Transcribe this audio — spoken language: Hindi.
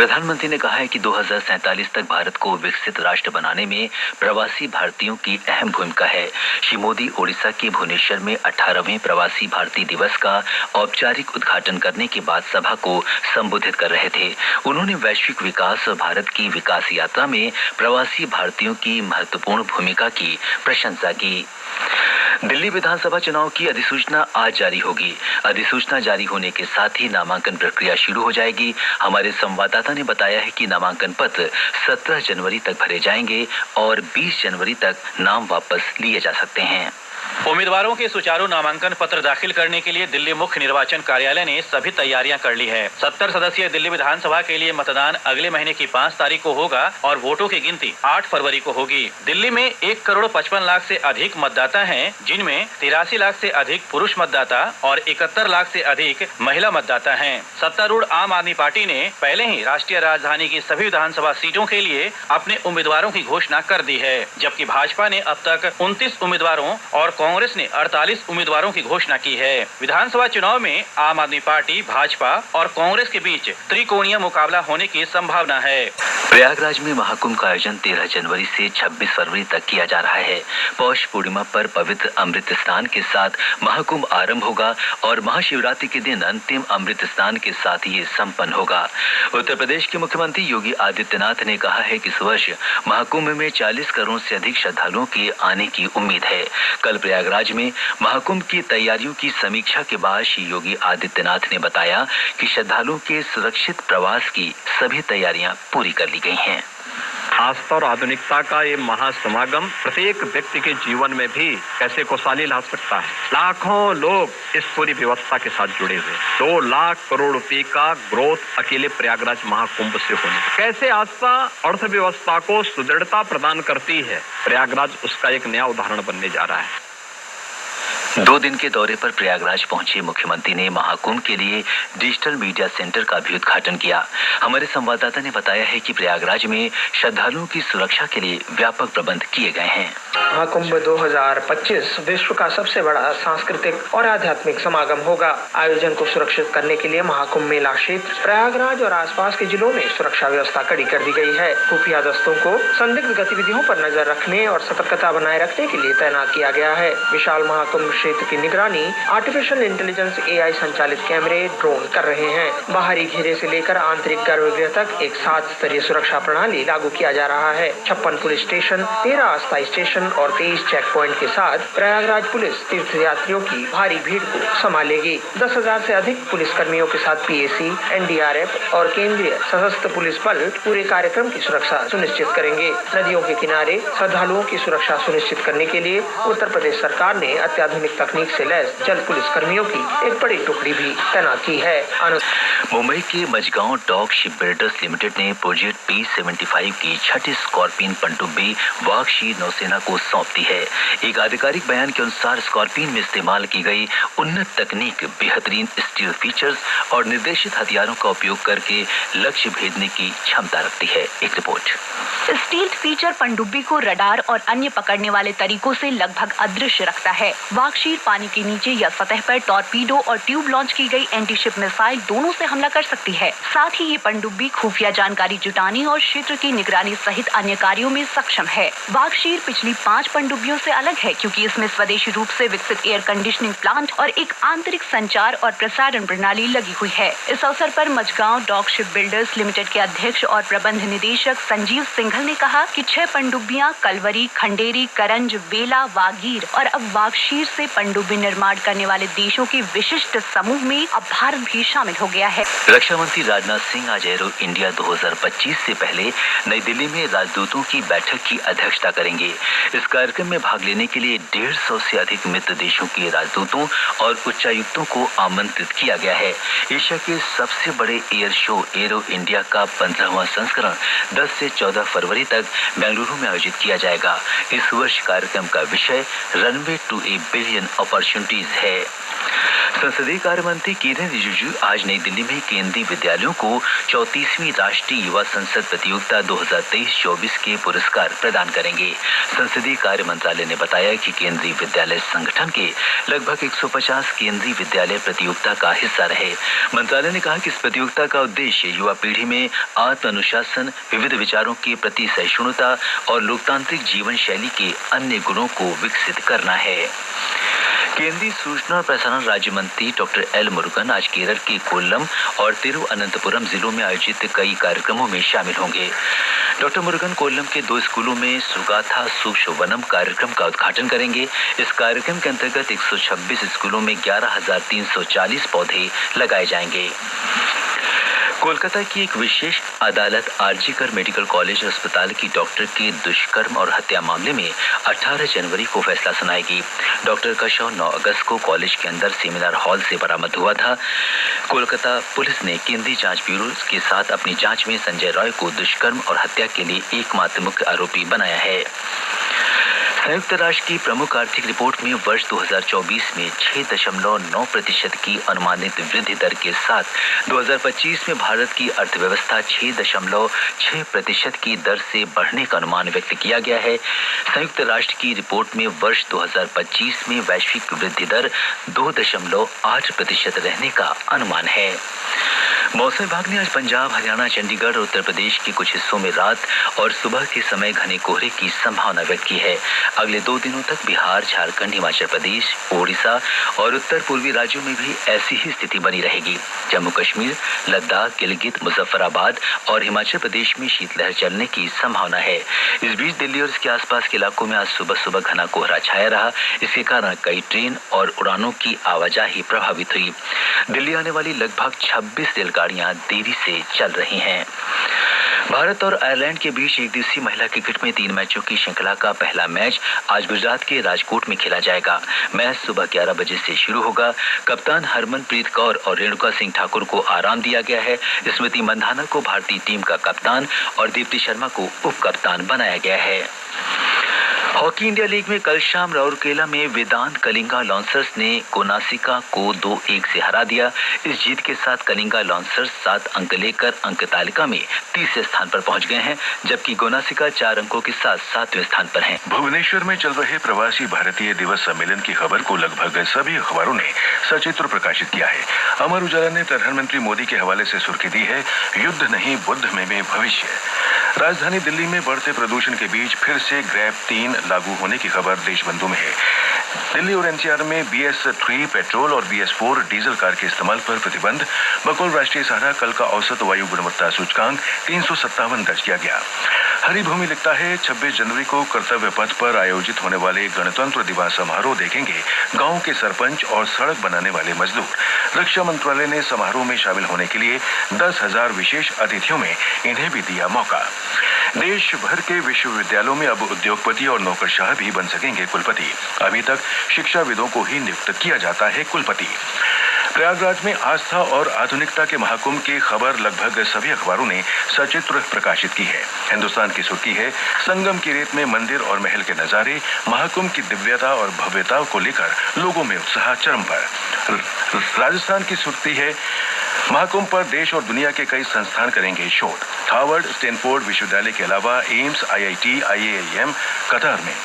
प्रधानमंत्री ने कहा है कि 2047 तक भारत को विकसित राष्ट्र बनाने में प्रवासी भारतीयों की अहम भूमिका है। श्री मोदी ओडिशा के भुवनेश्वर में 18वें प्रवासी भारतीय दिवस का औपचारिक उद्घाटन करने के बाद सभा को संबोधित कर रहे थे। उन्होंने वैश्विक विकास और भारत की विकास यात्रा में प्रवासी भारतीयों की महत्वपूर्ण भूमिका की प्रशंसा की। दिल्ली विधानसभा चुनाव की अधिसूचना आज जारी होगी। अधिसूचना जारी होने के साथ ही नामांकन प्रक्रिया शुरू हो जाएगी। हमारे संवाददाता ने बताया है कि नामांकन पत्र 17 जनवरी तक भरे जाएंगे और 20 जनवरी तक नाम वापस लिए जा सकते हैं। उम्मीदवारों के सुचारू नामांकन पत्र दाखिल करने के लिए दिल्ली मुख्य निर्वाचन कार्यालय ने सभी तैयारियां कर ली है। 70 सदस्यीय दिल्ली विधानसभा के लिए मतदान अगले महीने की 5 तारीख को होगा और वोटों की गिनती 8 फरवरी को होगी। दिल्ली में 1,55,00,000 से अधिक मतदाता हैं, जिनमें 83 लाख से अधिक पुरुष मतदाता और 71 लाख से अधिक महिला मतदाता हैं। सत्तारूढ़ आम आदमी पार्टी ने पहले ही राष्ट्रीय राजधानी की सभी विधानसभा सीटों के लिए अपने उम्मीदवारों की घोषणा कर दी है, जबकि भाजपा ने अब तक 29 उम्मीदवारों और कांग्रेस ने 48 उम्मीदवारों की घोषणा की है। विधानसभा चुनाव में आम आदमी पार्टी, भाजपा और कांग्रेस के बीच त्रिकोणीय मुकाबला होने की संभावना है। प्रयागराज में महाकुंभ का आयोजन 13 जनवरी से 26 फरवरी तक किया जा रहा है। पौष पूर्णिमा पर पवित्र अमृत स्नान के साथ महाकुंभ आरंभ होगा और महाशिवरात्रि के दिन अंतिम अमृत स्नान के साथ ये संपन्न होगा। उत्तर प्रदेश के मुख्यमंत्री योगी आदित्यनाथ ने कहा है कि इस वर्ष महाकुंभ में 40 करोड़ से अधिक श्रद्धालुओं के आने की उम्मीद है। कल प्रयागराज में महाकुंभ की तैयारियों की समीक्षा के बाद श्री योगी आदित्यनाथ ने बताया कि श्रद्धालुओं के सुरक्षित प्रवास की सभी तैयारियां पूरी कर ली गई हैं। आस्था और आधुनिकता का ये महासमागम प्रत्येक व्यक्ति के जीवन में भी कैसे खुशहाली ला सकता है। लाखों लोग इस पूरी व्यवस्था के साथ जुड़े हुए। 2 लाख करोड़ रुपए का ग्रोथ अकेले प्रयागराज महाकुंभ से होने, कैसे आस्था अर्थव्यवस्था को सुदृढ़ता प्रदान करती है, प्रयागराज उसका एक नया उदाहरण बनने जा रहा है। 2 दिन के दौरे पर प्रयागराज पहुंचे मुख्यमंत्री ने महाकुंभ के लिए डिजिटल मीडिया सेंटर का भी उद्घाटन किया। हमारे संवाददाता ने बताया है कि प्रयागराज में श्रद्धालुओं की सुरक्षा के लिए व्यापक प्रबंध किए गए हैं। महाकुंभ 2025 विश्व का सबसे बड़ा सांस्कृतिक और आध्यात्मिक समागम होगा। आयोजन को सुरक्षित करने के लिए महाकुंभ मेला क्षेत्र, प्रयागराज और आसपास के जिलों में सुरक्षा व्यवस्था कड़ी कर दी गई है। खुफिया दस्तों को संदिग्ध गतिविधियों पर नजर रखने और सतर्कता बनाए रखने के लिए तैनात किया गया है। विशाल महाकुंभ क्षेत्र की निगरानी आर्टिफिशियल इंटेलिजेंस AI संचालित कैमरे, ड्रोन कर रहे हैं। बाहरी घेरे से लेकर आंतरिक गर्भगृह तक एक 7 स्तरीय सुरक्षा प्रणाली लागू किया जा रहा है। 56 पुलिस स्टेशन, 13 अस्थायी स्टेशन और 23 चेक पॉइंट के साथ प्रयागराज पुलिस तीर्थयात्रियों की भारी भीड़ को संभालेगी। 10,000 से अधिक पुलिस कर्मियों के साथ PAC, NDRF और केंद्रीय सशस्त्र पुलिस बल पूरे कार्यक्रम की सुरक्षा सुनिश्चित करेंगे। नदियों के किनारे श्रद्धालुओं की सुरक्षा सुनिश्चित करने के लिए उत्तर प्रदेश सरकार ने अत्याधुनिक तकनीक से लैस जल पुलिस कर्मियों की एक बड़ी टुकड़ी भी तैनात की है। मुंबई के Mazagon dock ship builders limited ने प्रोजेक्ट P75 की 6ठी स्कॉर्पियन पनडुब्बी वागशीर नौसेना को सौंप दी है। एक आधिकारिक बयान के अनुसार स्कॉर्पियन में इस्तेमाल की गई उन्नत तकनीक बेहतरीन स्टील फीचर्स और निर्देशित हथियारों का उपयोग करके लक्ष्य भेदने की क्षमता रखती है। एक रिपोर्ट। स्टील फीचर पनडुब्बी को रडार और अन्य पकड़ने वाले तरीकों से लगभग अदृश्य रखता है। वागशीर पानी के नीचे या सतह पर टॉर्पीडो और ट्यूब लॉन्च की गई एंटीशिप मिसाइल दोनों से हमला कर सकती है। साथ ही ये पनडुब्बी खुफिया जानकारी जुटाने और क्षेत्र की निगरानी सहित अन्य कार्यों में सक्षम है। वागशीर पिछली 5 पनडुब्बियों से अलग है, क्योंकि इसमें स्वदेशी रूप से विकसित एयर कंडीशनिंग प्लांट और एक आंतरिक संचार और प्रसारण प्रणाली लगी हुई है। इस अवसर पर Mazagon dock ship builders limited के अध्यक्ष और प्रबंध निदेशक संजीव सिंघल ने कहा कि 6 पनडुब्बियां कलवरी, खंडेरी, करंज, वेला, वागीर और अब वागशीर से पनडुब्बी निर्माण करने वाले देशों के विशिष्ट समूह में अब भारत भी शामिल हो गया है। रक्षा मंत्री राजनाथ सिंह आज एरो इंडिया 2025 से पहले नई दिल्ली में राजदूतों की बैठक की अध्यक्षता करेंगे। इस कार्यक्रम में भाग लेने के लिए 150 से अधिक मित्र देशों के राजदूतों और उच्चायुक्तों को आमंत्रित किया गया है। एशिया के सबसे बड़े एयर शो एरो इंडिया का 15वां संस्करण 10 से 14 फरवरी तक बेंगलुरु में आयोजित किया जाएगा। इस वर्ष कार्यक्रम का विषय runway to a billion opportunities है। संसदीय कार्य मंत्री किरेन रिजिजू आज नई दिल्ली में केंद्रीय विद्यालयों को 34वीं राष्ट्रीय युवा संसद प्रतियोगिता 2023-24 के पुरस्कार प्रदान करेंगे। संसदीय कार्य मंत्रालय ने बताया कि केंद्रीय विद्यालय संगठन के लगभग 150 केंद्रीय विद्यालय प्रतियोगिता का हिस्सा रहे। मंत्रालय ने कहा कि इस प्रतियोगिता का उद्देश्य युवा पीढ़ी में आत्म अनुशासन, विविध विचारों के प्रति सहिष्णुता और लोकतांत्रिक जीवन शैली के अन्य गुणों को विकसित करना है। केंद्रीय सूचना और प्रसारण राज्य मंत्री डॉक्टर एल मुरुगन आज केरल के कोल्लम और तिरुवनंतपुरम जिलों में आयोजित कई कार्यक्रमों में शामिल होंगे। डॉक्टर मुरुगन कोल्लम के 2 स्कूलों में सुगाथा सुशोवनम कार्यक्रम का उद्घाटन करेंगे। इस कार्यक्रम के अंतर्गत 126 स्कूलों में 11,340 पौधे लगाए जाएंगे। कोलकाता की एक विशेष अदालत आरजीकर मेडिकल कॉलेज अस्पताल की डॉक्टर के दुष्कर्म और हत्या मामले में 18 जनवरी को फैसला सुनाएगी। डॉक्टर का शव 9 अगस्त को कॉलेज के अंदर सेमिनार हॉल से बरामद हुआ था। कोलकाता पुलिस ने केंद्रीय जांच ब्यूरो के साथ अपनी जांच में संजय रॉय को दुष्कर्म और हत्या के लिए एकमात्र मुख्य आरोपी बनाया है। संयुक्त राष्ट्र की प्रमुख आर्थिक रिपोर्ट में वर्ष 2024 में 6.9% की अनुमानित वृद्धि दर के साथ 2025 में भारत की अर्थव्यवस्था 6.6% की दर से बढ़ने का अनुमान व्यक्त किया गया है। संयुक्त राष्ट्र की रिपोर्ट में वर्ष 2025 में वैश्विक वृद्धि दर 2.8% रहने का अनुमान है। मौसम विभाग ने आज पंजाब, हरियाणा, चंडीगढ़ और उत्तर प्रदेश के कुछ हिस्सों में रात और सुबह के समय घने कोहरे की संभावना व्यक्त की है। अगले 2 दिनों तक बिहार, झारखंड, हिमाचल प्रदेश, ओडिशा और उत्तर पूर्वी राज्यों में भी ऐसी ही स्थिति बनी रहेगी। जम्मू कश्मीर, लद्दाख, गिलगित, मुजफ्फराबाद और हिमाचल प्रदेश में शीतलहर चलने की संभावना है। इस बीच दिल्ली और इसके आसपास के इलाकों में आज सुबह सुबह घना कोहरा छाया रहा। इसके कारण कई ट्रेन और उड़ानों की आवाजाही प्रभावित हुई। दिल्ली आने वाली लगभग 26 रेलगाड़ियां देरी से चल रही हैं। भारत और आयरलैंड के बीच एक दिवसीय महिला क्रिकेट में 3 मैचों की श्रृंखला का पहला मैच आज गुजरात के राजकोट में खेला जाएगा। मैच सुबह 11 बजे से शुरू होगा। कप्तान हरमनप्रीत कौर और रेणुका सिंह ठाकुर को आराम दिया गया है। स्मृति मंधाना को भारतीय टीम का कप्तान और दीप्ति शर्मा को उप कप्तान बनाया गया है। हॉकी इंडिया लीग में कल शाम राउरकेला में वेदांत कलिंगा लॉन्सर्स ने गोनासिका को 2-1 से हरा दिया। इस जीत के साथ कलिंगा लॉन्सर्स 7 अंक लेकर अंक तालिका में तीसरे स्थान पर पहुंच गए हैं, जबकि गोनासिका 4 अंकों के साथ 7वें स्थान पर हैं। भुवनेश्वर में चल रहे प्रवासी भारतीय दिवस सम्मेलन की खबर को लगभग सभी अखबारों ने सचित्र प्रकाशित किया है। अमर उजाला ने प्रधानमंत्री मोदी के हवाले से सुर्खी दी है, युद्ध नहीं बुद्ध में भविष्य। राजधानी दिल्ली में बढ़ते प्रदूषण के बीच फिर से ग्रैब 3 लागू होने की खबर देशबंधु में है। दिल्ली और एनसीआर में BS3 पेट्रोल और BS4 डीजल कार के इस्तेमाल पर प्रतिबंध। बकौल राष्ट्रीय सहारा कल का औसत वायु गुणवत्ता सूचकांक 357 दर्ज किया गया। हरी भूमि लिखता है 26 जनवरी को कर्तव्य पथ पर आयोजित होने वाले गणतंत्र दिवस समारोह देखेंगे गांव के सरपंच और सड़क बनाने वाले मजदूर। रक्षा मंत्रालय ने समारोह में शामिल होने के लिए 10,000 विशेष अतिथियों में इन्हें भी दिया मौका। देश भर के विश्वविद्यालयों में अब उद्योगपति और नौकरशाह भी बन सकेंगे कुलपति। अभी तक शिक्षाविदों को ही नियुक्त किया जाता है कुलपति। प्रयागराज में आस्था और आधुनिकता के महाकुंभ की खबर लगभग सभी अखबारों ने सचित्र प्रकाशित की है। हिंदुस्तान की सुर्खी है, संगम की रेत में मंदिर और महल के नजारे। महाकुंभ की दिव्यता और भव्यता को लेकर लोगों में उत्साह चरम पर। राजस्थान की सुर्खी है, महाकुंभ पर देश और दुनिया के कई संस्थान करेंगे शोध। हार्वर्ड, स्टैनफोर्ड विश्वविद्यालय के अलावा एम्स, IIT, IIM कतार में।